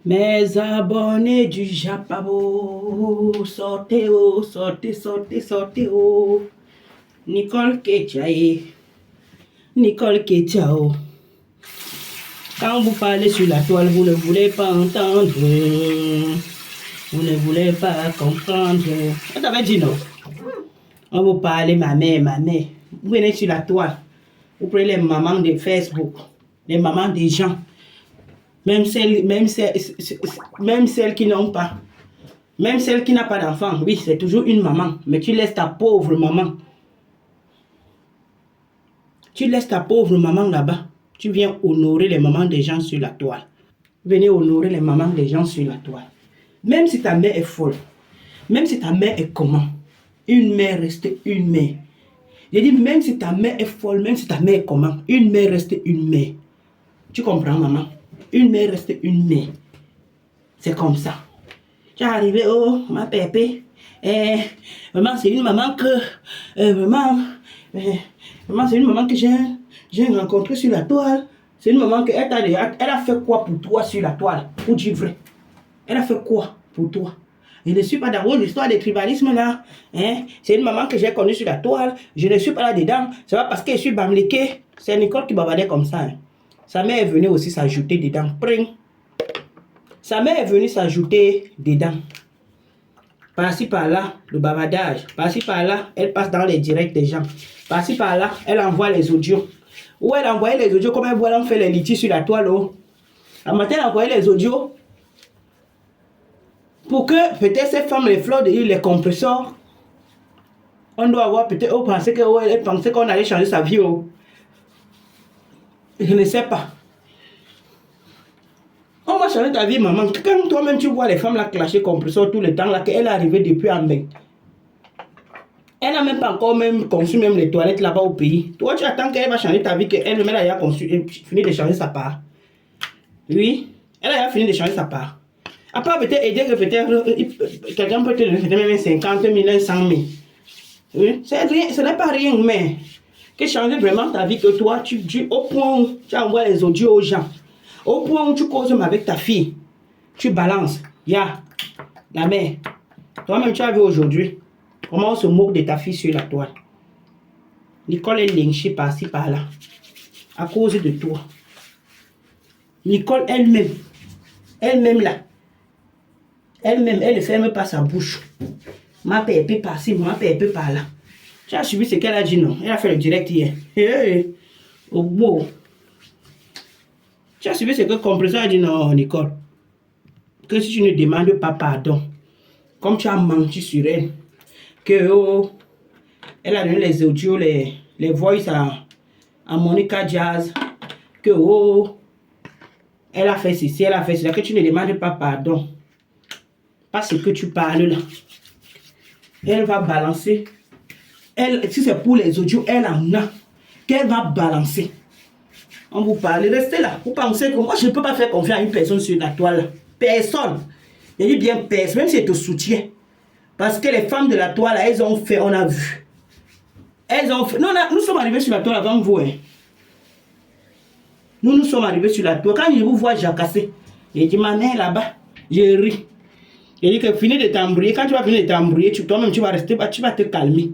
Mes abonnés du Japabo, sortez oh, sortez, sortez, sortez oh. Nicole Ketchaye, Nicole Ketchao. Quand vous parlez sur la toile, vous ne voulez pas entendre. Vous ne voulez pas comprendre. Vous avez dit non. On vous parle, ma mère. Vous venez sur la toile. Vous prenez les mamans de Facebook, les mamans des gens. Même celles qui n'ont pas. Même celle qui n'a pas d'enfant. Oui, c'est toujours une maman. Mais tu laisses ta pauvre maman. Tu laisses ta pauvre maman là-bas. Tu viens honorer les mamans des gens sur la toile. Venez honorer les mamans des gens sur la toile. Même si ta mère est folle. Même si ta mère est comment. Une mère reste une mère. J'ai dit même si ta mère est folle. Même si ta mère est comment. Une mère reste une mère. Tu comprends maman? Une mère reste une mère. C'est comme ça. Tu es arrivé, oh, ma pépé. Maman, c'est une maman que... maman, c'est une maman que j'ai rencontrée sur la toile. C'est une maman que elle a fait quoi pour toi sur la toile? Pour dire vrai. Elle a fait quoi pour toi? Je ne suis pas dans l'histoire des tribalismes là. Hein? C'est une maman que j'ai connue sur la toile. Je ne suis pas là-dedans. C'est pas parce que je suis bamléqué. C'est Nicole qui bavardait comme ça. Hein. Sa mère est venue aussi s'ajouter dedans. Pring. Sa mère est venue s'ajouter dedans. Par-ci par-là, le bavardage. Par-ci par-là, elle passe dans les directs des gens. Par-ci par-là, elle envoie les audios. Où elle envoyait les audios, comme elle voit, on fait les litiges sur la toile. Oh. Un matin, elle envoyait les audios. Pour que peut-être ces femmes, les fleurs de l'île, les compresseurs, on doit avoir peut-être, elle pensait qu'on allait changer sa vie. Oh. Je ne sais pas. On va changer ta vie, maman. Quand toi-même tu vois les femmes là clasher compresseur tout le temps, là, qu'elle est arrivée depuis en bain. Elle n'a même pas encore même conçu même les toilettes là-bas au pays. Toi, tu attends qu'elle va changer ta vie, qu'elle-même elle a fini de changer sa part. Oui, elle a fini de changer sa part. Après, peut-être aider que peut-être quelqu'un peut te donner même 50 000, 100 000. Oui, ce n'est pas rien, mais que changer vraiment ta vie, que toi, au point où tu envoies les audios aux gens. Au point où tu causes avec ta fille, tu balances. La mère. Toi-même, tu as vu aujourd'hui comment on se moque de ta fille sur la toile. Nicole est lynchée par-ci, par-là. À cause de toi. Nicole elle-même là. Elle-même, elle ne ferme pas sa bouche. Ma pépé par-ci, ma pépé par-là. Tu as suivi ce qu'elle a dit, non? Elle a fait le direct hier. Oh, beau. Tu as suivi ce que Compresseur a dit, non, Nicole? Que si tu ne demandes pas pardon, comme tu as menti sur elle, que oh, elle a donné les audios, les voices à Monica Jazz, que oh, elle a fait ceci, elle a fait cela, que tu ne demandes pas pardon. Parce que tu parles là. Elle va balancer. Si c'est pour les audios, elle en a. Qu'elle va balancer. On vous parle, restez là. Vous pensez que moi je ne peux pas faire confiance à une personne sur la toile. Personne. Je dis bien personne, même si elle te soutient. Parce que les femmes de la toile, elles ont fait, on a vu. Elles ont fait. Non, nous sommes arrivés sur la toile avant vous. Hein. Nous sommes arrivés sur la toile. Quand je vous vois jacasser, j'ai dit ma mère là-bas, j'ai ri. J'ai dit que finis de t'embrouiller. Quand tu vas finir de t'embrouiller, toi-même tu vas rester, tu vas te calmer.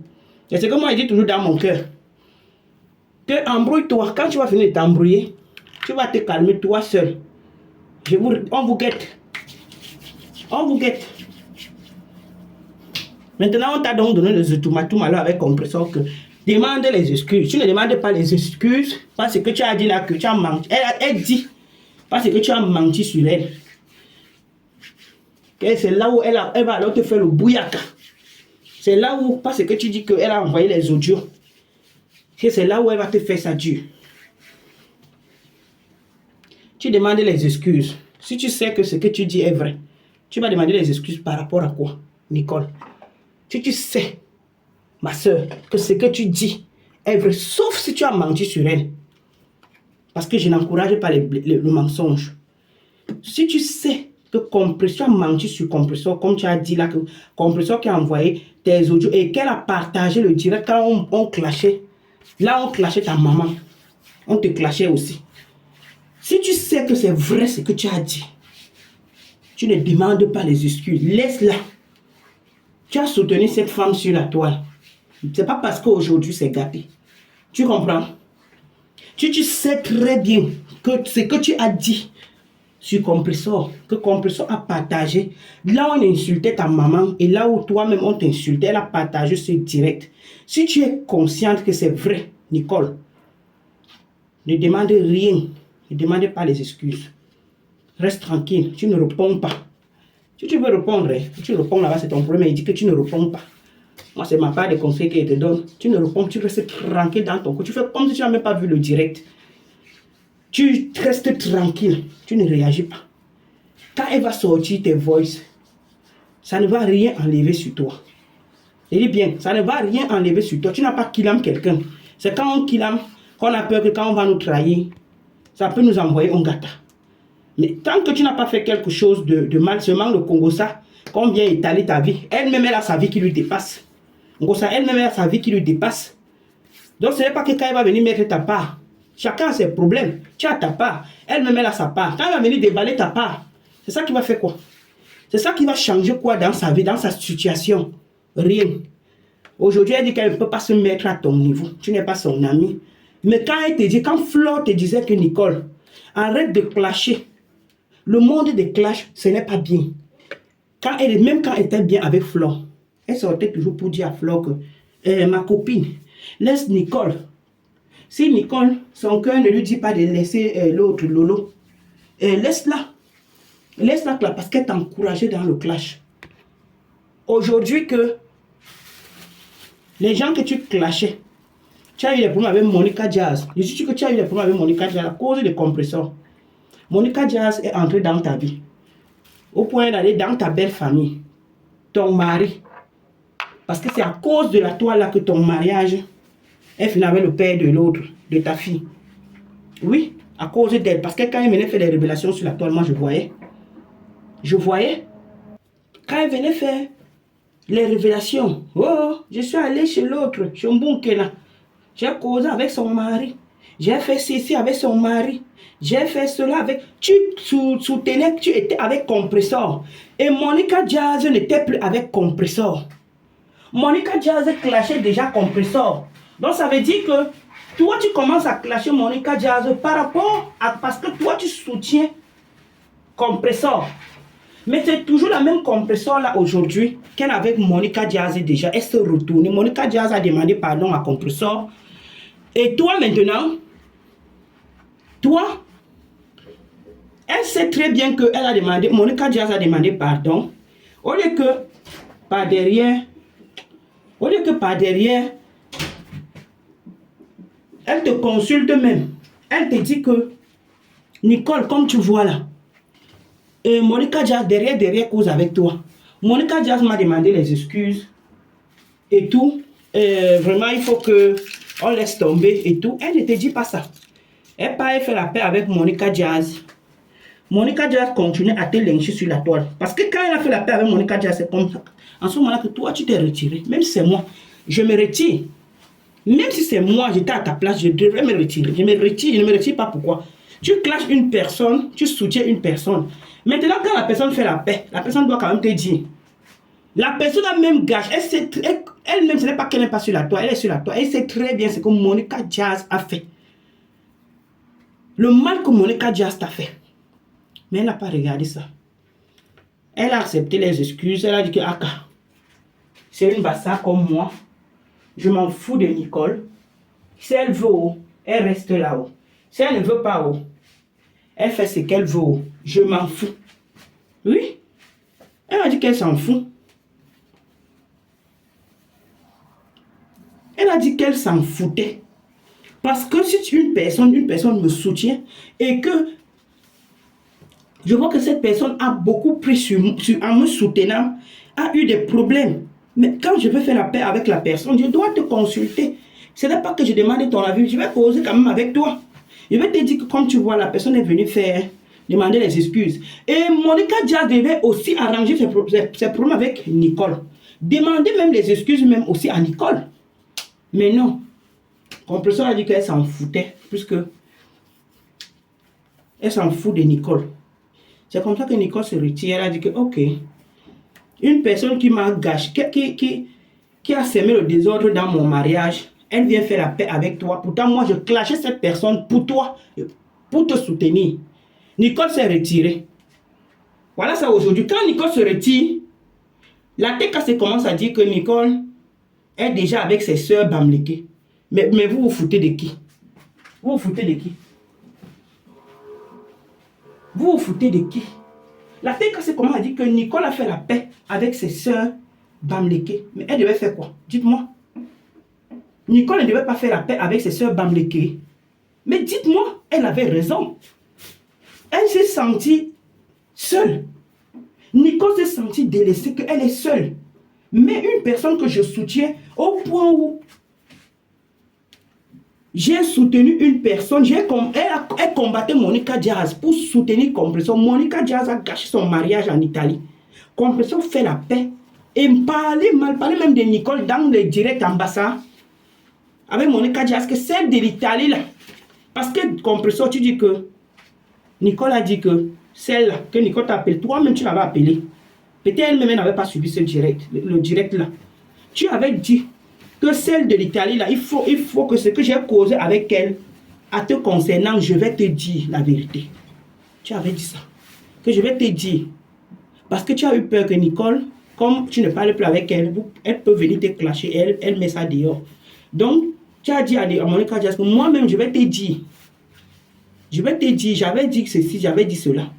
C'est ce que moi je dis toujours dans mon cœur. Que embrouille-toi. Quand tu vas finir de t'embrouiller, tu vas te calmer toi seul. On vous guette. On vous guette. Maintenant, on t'a donc donné les ultimatums alors avec compresseur que demande les excuses. Tu ne demandes pas les excuses parce que tu as dit là que tu as menti. Elle dit parce que tu as menti sur elle. C'est là où elle va alors te faire le bouillaka. C'est là où, parce que tu dis qu'elle a envoyé les audios. C'est là où elle va te faire ça dur. Tu demandes les excuses. Si tu sais que ce que tu dis est vrai, tu vas demander les excuses par rapport à quoi, Nicole? Si tu sais, ma soeur, que ce que tu dis est vrai, sauf si tu as menti sur elle. Parce que je n'encourage pas le mensonge. Si tu sais que Compresseur a menti sur Compresseur, comme tu as dit là, que Compresseur qui a envoyé tes audios et qu'elle a partagé le direct quand on clashait. Là, on clashait ta maman. On te clashait aussi. Si tu sais que c'est vrai ce que tu as dit, Tu ne demandes pas les excuses. Laisse-la. Tu as soutenu cette femme sur la toile. Ce n'est pas parce qu'aujourd'hui c'est gâté. Tu comprends? Tu sais très bien que ce que tu as dit sur Compressor, que Compressor a partagé, là où on insultait ta maman et là où toi-même on t'insultait, elle a partagé ce direct. Si tu es consciente que c'est vrai, Nicole, ne demande rien, ne demande pas les excuses. Reste tranquille, tu ne réponds pas. Si tu veux répondre, tu réponds là-bas, c'est ton problème, il dit que tu ne réponds pas. Moi, c'est ma part de conseil qu'il te donne. Tu ne réponds, tu restes tranquille dans ton coin. Tu fais comme si tu n'as même pas vu le direct. Tu restes tranquille, tu ne réagis pas. Quand elle va sortir tes voices, ça ne va rien enlever sur toi. Je dis bien, ça ne va rien enlever sur toi. Tu n'as pas killé quelqu'un. C'est quand on killame qu'on a peur que quand on va nous trahir, ça peut nous envoyer un gâteau. Mais tant que tu n'as pas fait quelque chose de mal, seulement le Congo, ça, qu'on vient étaler ta vie, elle-même, elle a sa vie qui lui dépasse. Elle-même, elle a sa vie qui lui dépasse. Donc, ce n'est pas que quand elle va venir mettre ta part, chacun a ses problèmes. Tu as ta part, elle-même, elle a sa part. Quand elle va venir déballer ta part, c'est ça qui va faire quoi? C'est ça qui va changer quoi dans sa vie, dans sa situation? Rien. Aujourd'hui, elle dit qu'elle ne peut pas se mettre à ton niveau. Tu n'es pas son ami. Mais quand elle te dit, quand Flo te disait que Nicole, arrête de clasher. Le monde des clashs, ce n'est pas bien. Même quand elle était bien avec Flo, elle sortait toujours pour dire à Flo que ma copine, laisse Nicole. Si Nicole, son cœur ne lui dit pas de laisser l'autre Lolo, laisse-la. Laisse-la parce qu'elle t'a encouragé dans le clash. Aujourd'hui que les gens que tu clashais, tu as eu des problèmes avec Monica Jazz. Je suis sûr que tu as eu des problèmes avec Monica Jazz à cause des compresseurs. Monica Jazz est entrée dans ta vie. Au point d'aller dans ta belle famille. Ton mari. Parce que c'est à cause de la toile là que ton mariage est fini avec le père de l'autre, de ta fille. Oui, à cause d'elle. Parce que quand elle venait faire des révélations sur la toile, moi je voyais. Je voyais. Quand elle venait faire les révélations, oh, je suis allé chez l'autre, chez Mbunkela. J'ai causé avec son mari. J'ai fait ceci avec son mari. J'ai fait cela avec... Tu soutenais que tu étais avec Compressor. Et Monica Jazz n'était plus avec Compressor. Monica Jazz clashait déjà Compressor. Donc ça veut dire que toi tu commences à clasher Monica Jazz par rapport à... Parce que toi tu soutiens Compressor. Mais c'est toujours la même Compressor là aujourd'hui qu'elle avec Monica Jazz déjà. Elle se retourne. Monica Jazz a demandé pardon à Compressor. Et toi maintenant, toi, elle sait très bien que elle a demandé, Monica Jazz a demandé pardon. Au lieu que par derrière, elle te consulte même. Elle te dit que, Nicole, comme tu vois là, Monica Jazz derrière cause avec toi. Monica Jazz m'a demandé les excuses et tout. Vraiment, il faut que on laisse tomber et tout. Elle ne te dit pas ça. Elle fait la paix avec Monica Jazz. Monica Jazz continue à te lyncher sur la toile. Parce que quand elle a fait la paix avec Monica Jazz, c'est comme ça. En ce moment-là que toi, tu t'es retiré. Même si c'est moi, je me retire. Même si c'est moi, j'étais à ta place, je devrais me retirer. Je me retire, je ne me retire pas. Pourquoi? Tu clashes une personne, tu soutiens une personne. Maintenant, quand la personne fait la paix, la personne doit quand même te dire. La personne a même gâche. Elle-même, ce n'est pas qu'elle n'est pas sur la toile, elle est sur la toile. Elle sait très bien ce que Monica Jazz a fait. Le mal que Monica Jazz t'a fait. Mais elle n'a pas regardé ça. Elle a accepté les excuses. Elle a dit que c'est une bassa comme moi. Je m'en fous de Nicole. Si elle veut haut, elle reste là-haut. Si elle ne veut pas haut, elle fait ce qu'elle veut haut. Je m'en fous. Oui. Elle a dit qu'elle s'en fout. Elle a dit qu'elle s'en foutait. Parce que si une personne me soutient et que je vois que cette personne a beaucoup pris en me soutenant, a eu des problèmes. Mais quand je veux faire la paix avec la personne, je dois te consulter. Ce n'est pas que je demande ton avis, je vais causer quand même avec toi. Je vais te dire que comme tu vois, la personne est venue demander les excuses. Et Monica Jazz devait aussi arranger ses problèmes avec Nicole. Demander même les excuses même aussi à Nicole. Mais non. Compressor a dit qu'elle s'en foutait, puisque elle s'en fout de Nicole. C'est comme ça que Nicole se retire. Elle a dit que, ok, une personne qui m'a gâché, qui a semé le désordre dans mon mariage, elle vient faire la paix avec toi. Pourtant, moi, je clashais cette personne pour toi, pour te soutenir. Nicole s'est retirée. Voilà ça aujourd'hui. Quand Nicole se retire, la TK commence à dire que Nicole est déjà avec ses sœurs Bamléké. Mais vous vous foutez de qui? Vous vous foutez de qui? Vous vous foutez de qui? La TK commence à dire que Nicole a fait la paix avec ses sœurs Bamléké. Mais elle devait faire quoi? Dites-moi. Nicole ne devait pas faire la paix avec ses sœurs Bamléké. Mais dites-moi, elle avait raison. Elle s'est sentie seule. Nicole s'est sentie délaissée, qu'elle est seule. Mais une personne que je soutiens au point où j'ai soutenu une personne, elle combattait Monica Diaz pour soutenir Compression. Monica Diaz a gâché son mariage en Italie. Compression fait la paix. Et mal parler même de Nicole dans le direct ambassade avec Monica Diaz, que celle de l'Italie là. Parce que Compression, tu dis que Nicole a dit que celle-là, que Nicole t'appelle, toi-même tu l'avais appelée. Peut-être elle-même n'avait pas suivi ce direct, le direct là. Tu avais dit que celle de l'Italie là, il faut que ce que j'ai causé avec elle, à te concernant, je vais te dire la vérité. Tu avais dit ça. Que je vais te dire. Parce que tu as eu peur que Nicole, comme tu ne parles plus avec elle, elle peut venir te clasher, elle met ça dehors. Donc, tu as dit à Monica Diaz que moi-même, je vais te dire. Je vais te dire, j'avais dit ceci, j'avais dit cela.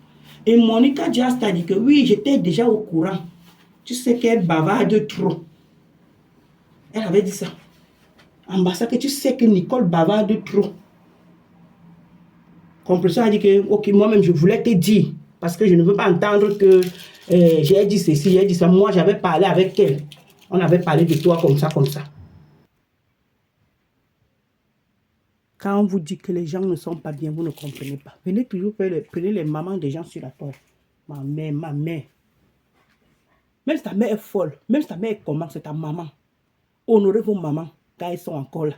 Et Monica Diaz t'a dit que oui, j'étais déjà au courant. Tu sais qu'elle bavarde trop. Elle avait dit ça. Ambassade, que tu sais que Nicole bavarde trop. Compression a dit que, ok, moi-même, je voulais te dire. Parce que je ne veux pas entendre que j'ai dit ceci, j'ai dit ça. Moi, j'avais parlé avec elle. On avait parlé de toi comme ça, comme ça. Quand on vous dit que les gens ne sont pas bien, vous ne comprenez pas. Venez toujours prenez les mamans des gens sur la toile. Ma mère, ma mère. Même si ta mère est folle, même si ta mère est comment, c'est ta maman. Honorez vos mamans quand elles sont encore là.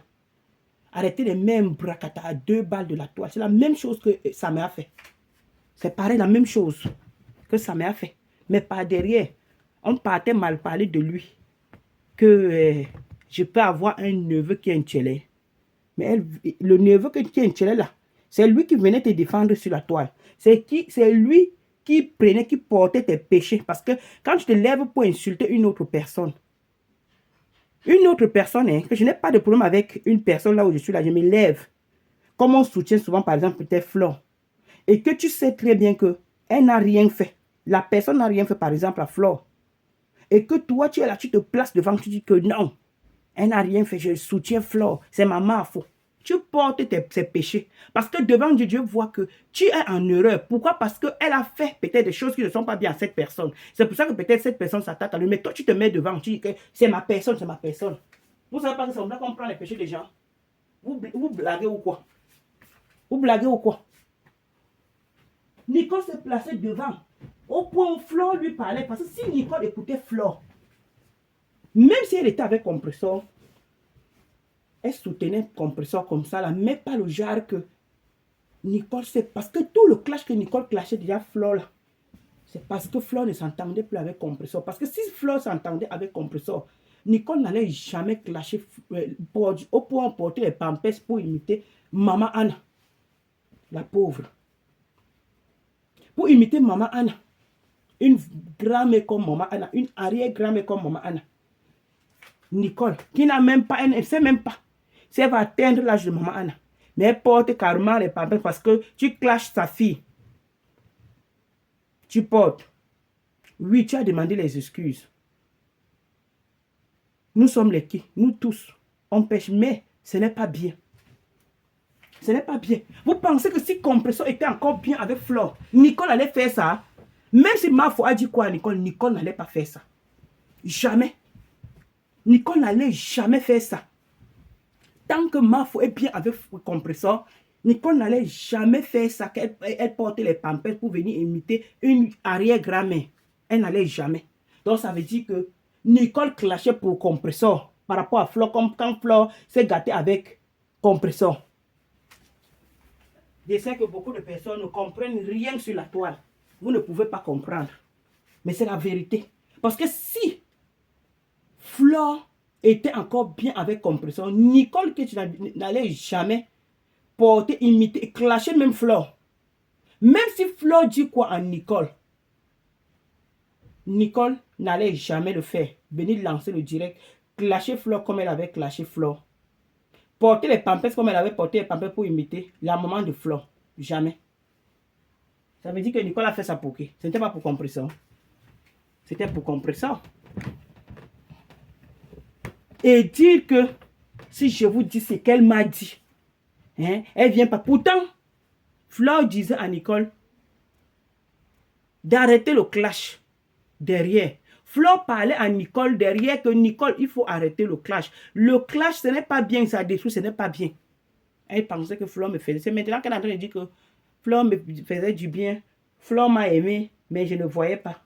Arrêtez les mêmes bracata à 2 balles de la toile. C'est la même chose que ça m'a fait. C'est pareil, la même chose que ça m'a fait. Mais par derrière, on partait mal parler de lui. Que je peux avoir un neveu qui est un tchélé. Mais le neveu qui est un tchélé là, c'est lui qui venait te défendre sur la toile. C'est lui qui prenait, qui portait tes péchés. Parce que quand tu te lèves pour insulter une autre personne, hein, que je n'ai pas de problème avec une personne là où je suis là, je me lève. Comme on soutient souvent par exemple peut-être Flore. Et que tu sais très bien qu'elle n'a rien fait. La personne n'a rien fait par exemple à Flore. Et que toi tu es là, tu te places devant, tu dis que non, elle n'a rien fait, je soutiens Flore, c'est ma mère faux. Tu portes ses péchés. Parce que devant Dieu, Dieu voit que tu es en erreur. Pourquoi? Parce qu'elle a fait peut-être des choses qui ne sont pas bien à cette personne. C'est pour ça que peut-être cette personne s'attaque à lui. Mais toi, tu te mets devant, tu dis que c'est ma personne, c'est ma personne. Vous savez pas que c'est comme ça qu'on prend les péchés des gens? Vous blaguez ou quoi? Vous blaguez ou quoi? Nicole s'est placée devant. Au point où Flore lui parlait. Parce que si Nicole écoutait Flore, même si elle était avec Compressor, elle soutenait Compressor comme ça, là, mais pas le genre que Nicole sait. Parce que tout le clash que Nicole clashait déjà Flore là, c'est parce que Flore ne s'entendait plus avec Compressor. Parce que si Flore s'entendait avec Compressor, Nicole n'allait jamais clasher au point de porter les pampers pour imiter Maman Anna, la pauvre. Pour imiter Maman Anna. Une grand-mère comme Maman Anna, une arrière-grand-mère comme Maman Anna. Nicole, qui n'a même pas, elle ne sait même pas si elle va atteindre l'âge de Maman Anna. Mais elle porte carrément les pampers parce que tu clashes sa fille. Tu portes. Oui, tu as demandé les excuses. Nous sommes les qui? Nous tous. On pêche, mais ce n'est pas bien. Ce n'est pas bien. Vous pensez que si Compressor était encore bien avec Flore, Nicole allait faire ça? Même si Mafo a dit quoi à Nicole, Nicole n'allait pas faire ça. Jamais. Nicole n'allait jamais faire ça. Tant que Mafo est bien avec Compressor, Nicole n'allait jamais faire ça, qu'elle portait les pampers pour venir imiter une arrière-grand-mère. Elle n'allait jamais. Donc ça veut dire que Nicole clashait pour Compressor par rapport à Flore, comme quand Flore s'est gâtée avec Compressor. Je sais que beaucoup de personnes ne comprennent rien sur la toile. Vous ne pouvez pas comprendre. Mais c'est la vérité. Parce que si Flore était encore bien avec Compressor, Nicole, que tu n'allais jamais porter, imiter, clasher même Flore. Même si Flore dit quoi à Nicole, Nicole n'allait jamais le faire. Venir lancer le direct, clasher Flore comme elle avait clashé Flore. Porter les pampers comme elle avait porté les pampers pour imiter la maman de Flore. Jamais. Ça veut dire que Nicole a fait ça pour qui? Ce n'était pas pour Compressor. C'était pour Compressor. Et dire que si je vous dis ce qu'elle m'a dit, hein, elle vient pas. Pourtant, Flore disait à Nicole d'arrêter le clash derrière. Flore parlait à Nicole derrière que Nicole, il faut arrêter le clash. Le clash, ce n'est pas bien, ça détruit, ce n'est pas bien. Elle pensait que Flore me faisait. C'est maintenant qu'elle est en train de dire que Flore me faisait du bien. Flore m'a aimé, mais je ne voyais pas.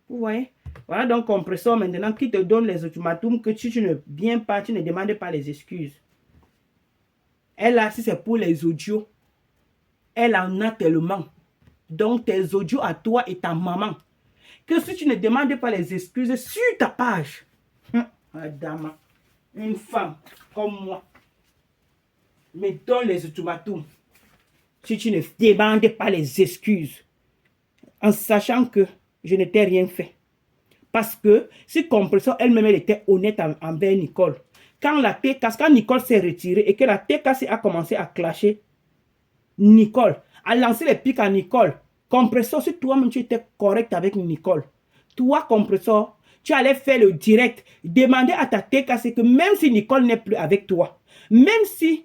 Vous voyez? Voilà donc Compressor maintenant qui te donne les ultimatums que si tu ne viens pas, tu ne demandes pas les excuses. Elle a, si c'est pour les audios, elle en a tellement. Donc tes audios à toi et ta maman. Que si tu ne demandes pas les excuses sur ta page, madame, une femme comme moi, me donne les ultimatums. Si tu ne demandes pas les excuses, en sachant que je ne t'ai rien fait. Parce que si Compressor elle-même elle était honnête envers Nicole, quand Nicole s'est retirée et que la TKC a commencé à clasher Nicole, à lancer les pics à Nicole, Compressor, si toi-même tu étais correct avec Nicole, toi Compressor, tu allais faire le direct, demander à ta TKC que même si Nicole n'est plus avec toi, même si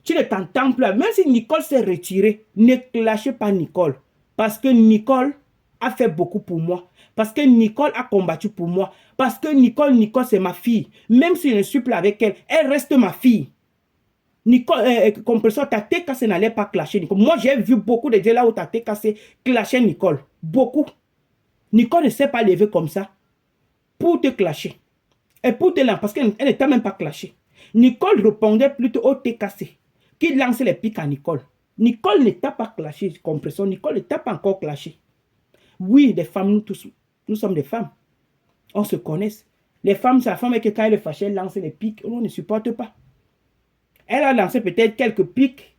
tu ne t'entends plus, même si Nicole s'est retirée, ne clashez pas Nicole. Parce que Nicole a fait beaucoup pour moi. Parce que Nicole a combattu pour moi. Parce que Nicole, c'est ma fille. Même si je ne suis plus avec elle, elle reste ma fille. Nicole, Compressor, ta TKC n'allait pas clasher Nicole. Moi, j'ai vu beaucoup de gens là où ta TKC clasher Nicole. Beaucoup. Nicole ne s'est pas levée comme ça pour te clasher. Et pour te lancer, parce qu'elle n'était même pas clashée. Nicole répondait plutôt au TKC qui lançait les pics à Nicole. Nicole ne t'a pas clashé, Compressor. Nicole ne t'a pas encore clashé. Oui, des femmes, nous tous, nous sommes des femmes. On se connaît. Les femmes, c'est la femme que quand elle est fâchée, elle lance les pics. On ne supporte pas. Elle a lancé peut-être quelques pics.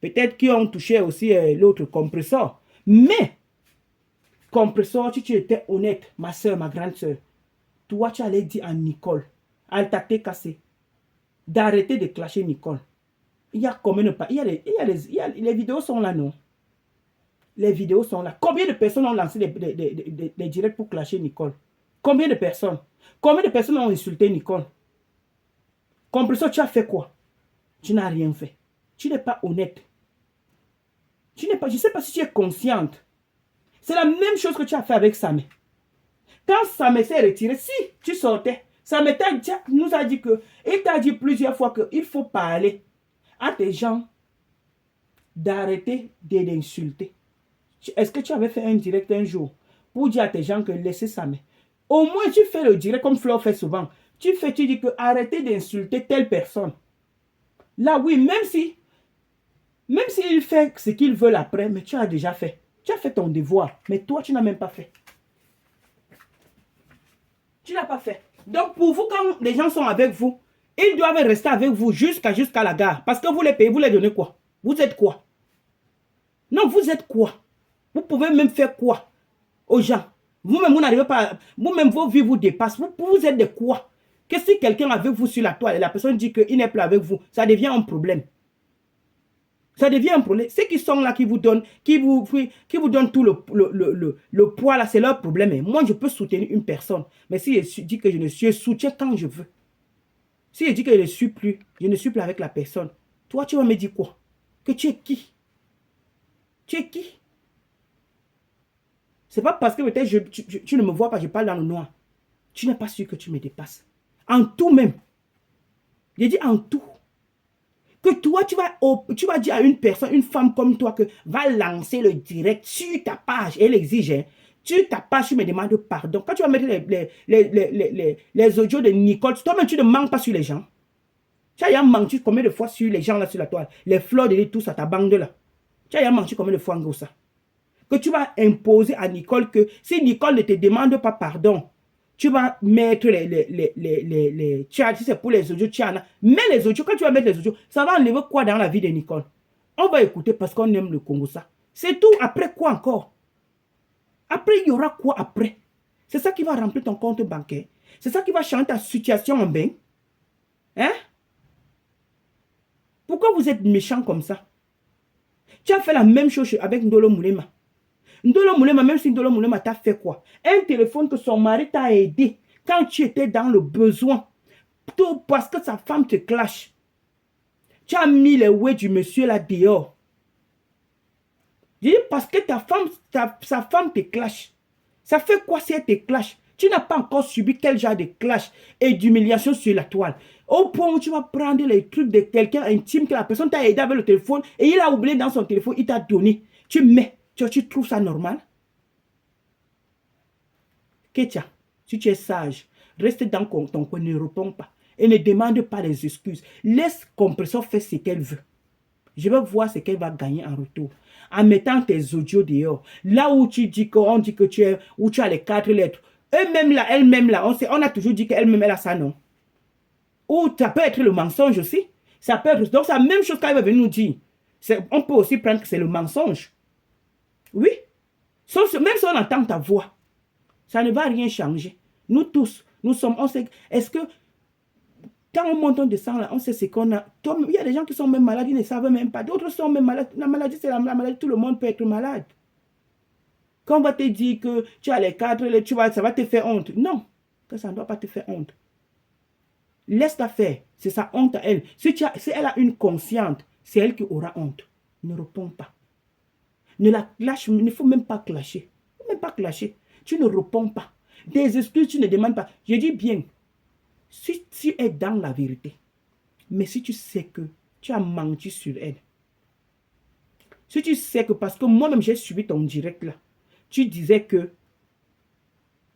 Peut-être qui ont touché aussi l'autre Compressor. Mais, Compressor, si tu étais honnête, ma soeur, ma grande soeur, toi, tu allais dire à Nicole, à ta TKC, d'arrêter de clasher Nicole. Il y a combien de pas? Les vidéos sont là, non? Les vidéos sont là. Combien de personnes ont lancé des directs pour clasher Nicole? Combien de personnes? Combien de personnes ont insulté Nicole? Compressor, tu as fait quoi? Tu n'as rien fait. Tu n'es pas honnête. Je ne sais pas si tu es consciente. C'est la même chose que tu as fait avec Samé. Quand Samé s'est retiré, si tu sortais, Samé nous a dit que, il t'a dit plusieurs fois qu'il faut parler à des gens d'arrêter d'insulter. Est-ce que tu avais fait un direct un jour pour dire à tes gens que laissez Samé? Au moins tu fais le direct comme Flore fait souvent. Tu dis que arrêtez d'insulter telle personne. Là oui, même s'il fait ce qu'ils veulent après, mais tu as déjà fait. Tu as fait ton devoir, mais toi tu n'as même pas fait. Tu n'as pas fait. Donc pour vous, quand les gens sont avec vous, ils doivent rester avec vous jusqu'à la gare. Parce que vous les payez, vous les donnez quoi? Vous êtes quoi? Non, vous êtes quoi? Vous pouvez même faire quoi aux gens? Vous-même, vous n'arrivez pas, vous-même, vos vies vous dépassent. Vous êtes de quoi? Que si quelqu'un avec vous sur la toile et la personne dit qu'il n'est plus avec vous, ça devient un problème. Ça devient un problème. Ceux qui sont là, qui vous donnent tout le poids là, c'est leur problème. Et moi, je peux soutenir une personne. Mais si je dis que je soutiens quand je veux. Si je dis que je ne suis plus avec la personne, toi, tu vas me dire quoi? Que tu es qui? Tu es qui? C'est pas parce que peut-être tu ne me vois pas, je parle dans le noir. Tu n'es pas sûr que tu me dépasses. En tout même. J'ai dit en tout. Que toi, tu vas dire à une personne, une femme comme toi, que va lancer le direct sur ta page. Elle exige, hein. Sur ta page, tu me demandes pardon. Quand tu vas mettre les audios de Nicole, toi-même, tu ne manques pas sur les gens. Tu as menti combien de fois sur les gens là sur la toile? Les fleurs de tout ça, ta bande là. Tu as menti combien de fois en ça? Que tu vas imposer à Nicole que si Nicole ne te demande pas pardon, tu vas mettre les chats, si c'est pour les audios, mais les audios, quand tu vas mettre les audios, ça va enlever quoi dans la vie de Nicole? On va écouter parce qu'on aime le Congo, ça. C'est tout. Après quoi encore? Après, il y aura quoi après? C'est ça qui va remplir ton compte bancaire. C'est ça qui va changer ta situation en bain. Hein? Pourquoi vous êtes méchant comme ça? Tu as fait la même chose avec Ndolo Moulema. Ndolo Moulema, même si Ndolo Moulema t'a fait quoi? Un téléphone que son mari t'a aidé quand tu étais dans le besoin. Tout parce que sa femme te clash. Tu as mis les ouais du monsieur là dehors. Je dis parce que sa femme te clash. Ça fait quoi si elle te clash? Tu n'as pas encore subi quel genre de clash et d'humiliation sur la toile. Au point où tu vas prendre les trucs de quelqu'un intime que la personne t'a aidé avec le téléphone et il a oublié dans son téléphone, il t'a donné. Tu mets. Tu trouves ça normal? Ketia, si tu es sage, reste dans ton coin, ne réponds pas. Et ne demande pas les excuses. Laisse Compression faire ce qu'elle veut. Je vais voir ce qu'elle va gagner en retour. En mettant tes audios dehors. Là où tu dis qu'on dit que tu es, où tu as les 4 lettres. Eux-mêmes là, elle-même là, on a toujours dit qu'elle-même elle a ça, non? Ou ça peut être le mensonge aussi. Ça peut être, donc c'est la même chose qu'elle va venir nous dire. On peut aussi prendre que c'est le mensonge. Oui. Même si on entend ta voix, ça ne va rien changer. Nous tous, nous sommes, on sait, est-ce que quand on monte, on descend là, on sait ce qu'on a. Il y a des gens qui sont même malades, ils ne savent même pas. D'autres sont même malades. La maladie, c'est la maladie, tout le monde peut être malade. Quand on va te dire que tu as les 4, ça va te faire honte. Non, que ça ne doit pas te faire honte. Laisse-la faire. C'est sa honte à elle. Si elle a une consciente, c'est elle qui aura honte. Ne réponds pas. Ne la clash, il ne faut même pas clasher. Il ne faut même pas clasher. Tu ne réponds pas. Des excuses, tu ne demandes pas. Je dis bien, si tu es dans la vérité, mais si tu sais que tu as menti sur elle, si tu sais que, parce que moi-même j'ai suivi ton direct là, tu disais que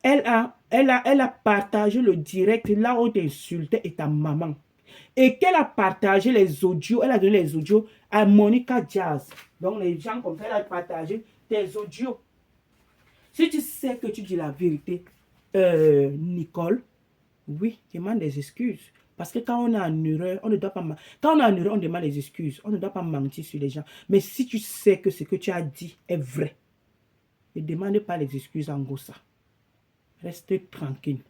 elle a partagé le direct là où tu insultais et ta maman. Et qu'elle a partagé les audios, elle a donné les audios à Monica Jazz. Donc les gens comme ça, elle a partagé tes audios. Si tu sais que tu dis la vérité, Nicole, oui, demande des excuses. Parce que quand on a une erreur, on ne doit pas quand on a une erreur, on demande des excuses. On ne doit pas mentir sur les gens. Mais si tu sais que ce que tu as dit est vrai, ne demande pas les excuses en gossa. Reste tranquille.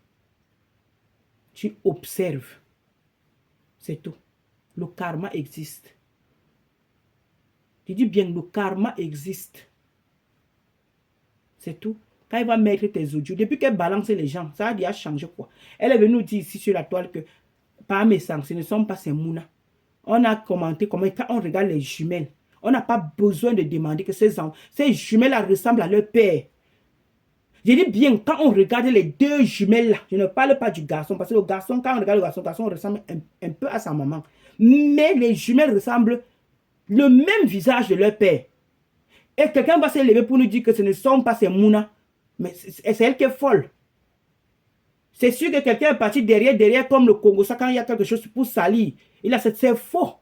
Tu observes. C'est tout. Le karma existe. Tu dis bien, le karma existe. C'est tout. Quand elle va mettre tes audios, depuis qu'elle balance les gens, ça a déjà changé quoi. Elle est venue nous dire ici sur la toile que par mes sangs, ce ne sont pas ces mounas. On a commenté comment quand on regarde les jumelles, on n'a pas besoin de demander que ces jumelles-là ressemblent à leur père. Je dis bien, quand on regarde les deux jumelles-là, je ne parle pas du garçon, parce que le garçon, quand on regarde le garçon ressemble un peu à sa maman. Mais les jumelles ressemblent le même visage de leur père. Et quelqu'un va se lever pour nous dire que ce ne sont pas ces mounas. Mais c'est elle qui est folle. C'est sûr que quelqu'un est parti derrière comme le Congo, ça quand il y a quelque chose pour salir. C'est faux.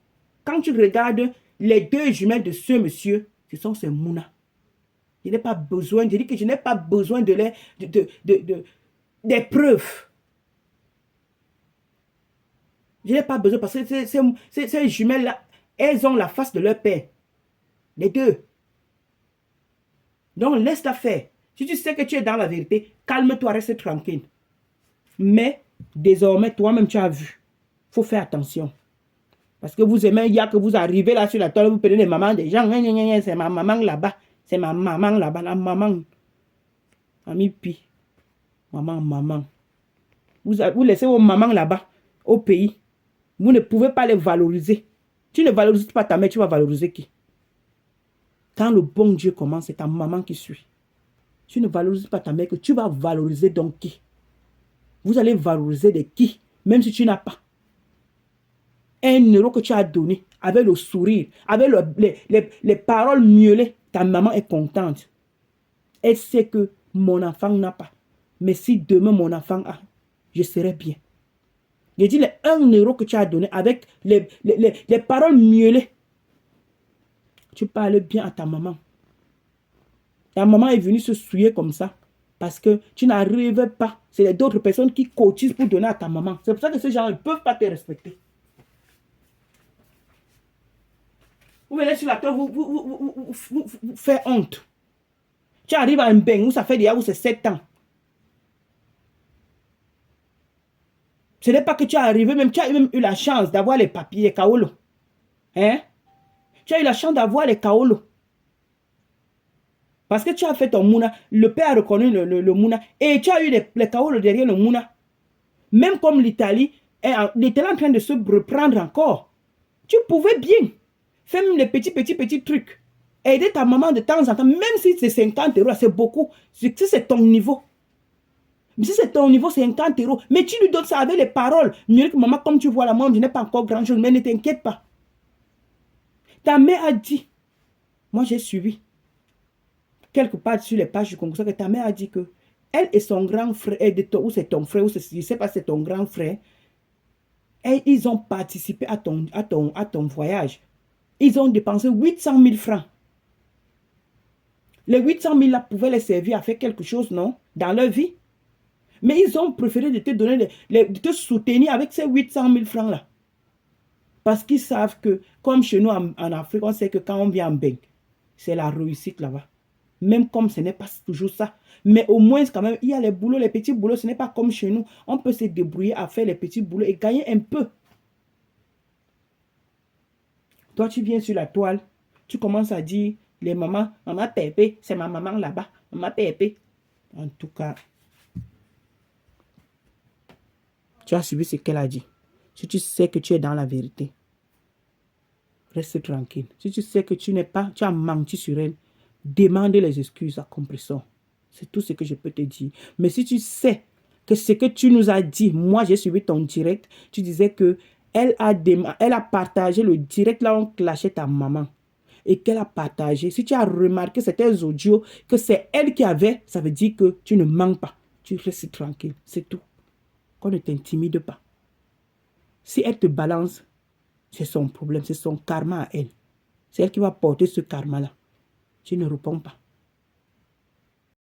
Quand tu regardes les deux jumelles de ce monsieur, ce sont ces mounas. Je n'ai pas besoin, je dis que je n'ai pas besoin des preuves. Je n'ai pas besoin parce que ces jumelles-là, elles ont la face de leur père. Les deux. Donc laisse-la faire. Si tu sais que tu es dans la vérité, calme-toi, reste tranquille. Mais désormais, toi-même, tu as vu. Il faut faire attention. Parce que vous aimez, il y a que vous arrivez là sur la toile, vous prenez les mamans des gens. C'est ma maman là-bas. C'est ma maman là-bas. La maman. Ami Pi. Maman. Vous laissez vos mamans là-bas, au pays. Vous ne pouvez pas les valoriser. Tu ne valorises pas ta mère, tu vas valoriser qui? Quand le bon Dieu commence, c'est ta maman qui suit. Tu ne valorises pas ta mère, que tu vas valoriser donc qui? Vous allez valoriser de qui? Même si tu n'as pas. 1 € que tu as donné, avec le sourire, avec les paroles miellées, ta maman est contente. Elle sait que mon enfant n'a pas. Mais si demain mon enfant a, je serai bien. Je dis les 1 € que tu as donné avec les paroles miellées. Tu parles bien à ta maman. Ta maman est venue se souiller comme ça parce que tu n'arrives pas. C'est d'autres personnes qui cotisent pour donner à ta maman. C'est pour ça que ces gens ne peuvent pas te respecter. Vous venez sur la toile, vous faites honte. Tu arrives à un bain où ça fait déjà où c'est 7 ans. Ce n'est pas que tu es arrivé, même tu as même eu la chance d'avoir les papiers, les kaolo. Hein? Tu as eu la chance d'avoir les kaolo. Parce que tu as fait ton mouna, le père a reconnu le mouna, et tu as eu les kaolo derrière le mouna. Même comme l'Italie, l'Italie est en train de se reprendre encore. Tu pouvais bien faire même les petits trucs. Aider ta maman de temps en temps, même si c'est 50 euros, c'est beaucoup. Si c'est ton niveau. Si c'est ton niveau, c'est 50 euros. Mais tu lui donnes ça avec les paroles. Mieux que maman, comme tu vois, la maman, je n'ai pas encore grand-chose, mais ne t'inquiète pas. Ta mère a dit, moi j'ai suivi, quelque part sur les pages du concours, que ta mère a dit que elle et son grand frère, ou c'est ton frère, ou je ne sais pas si c'est ton grand frère, et ils ont participé à ton voyage. Ils ont dépensé 800 000 francs. Les 800 000 là pouvaient les servir à faire quelque chose, non? Dans leur vie. Mais ils ont préféré de te donner, de te soutenir avec ces 800 000 francs là. Parce qu'ils savent que, comme chez nous en Afrique, on sait que quand on vient en bain, c'est la réussite là-bas. Même comme ce n'est pas toujours ça. Mais au moins, quand même, il y a les boulots, les petits boulots. Ce n'est pas comme chez nous. On peut se débrouiller à faire les petits boulots et gagner un peu. Toi, tu viens sur la toile. Tu commences à dire, les mamans, maman Pépé, c'est ma maman là-bas. Maman Pépé. En tout cas, tu as suivi ce qu'elle a dit. Si tu sais que tu es dans la vérité, reste tranquille. Si tu sais que tu n'es pas, tu as menti sur elle, demande les excuses à Compression. C'est tout ce que je peux te dire. Mais si tu sais que ce que tu nous as dit, moi j'ai suivi ton direct, tu disais que elle a partagé le direct là où on clashait ta maman. Et qu'elle a partagé. Si tu as remarqué certains audios que c'est elle qui avait, ça veut dire que tu ne mens pas. Tu restes tranquille. C'est tout. Qu'on ne t'intimide pas. Si elle te balance, c'est son problème, c'est son karma à elle. C'est elle qui va porter ce karma-là. Tu ne réponds pas.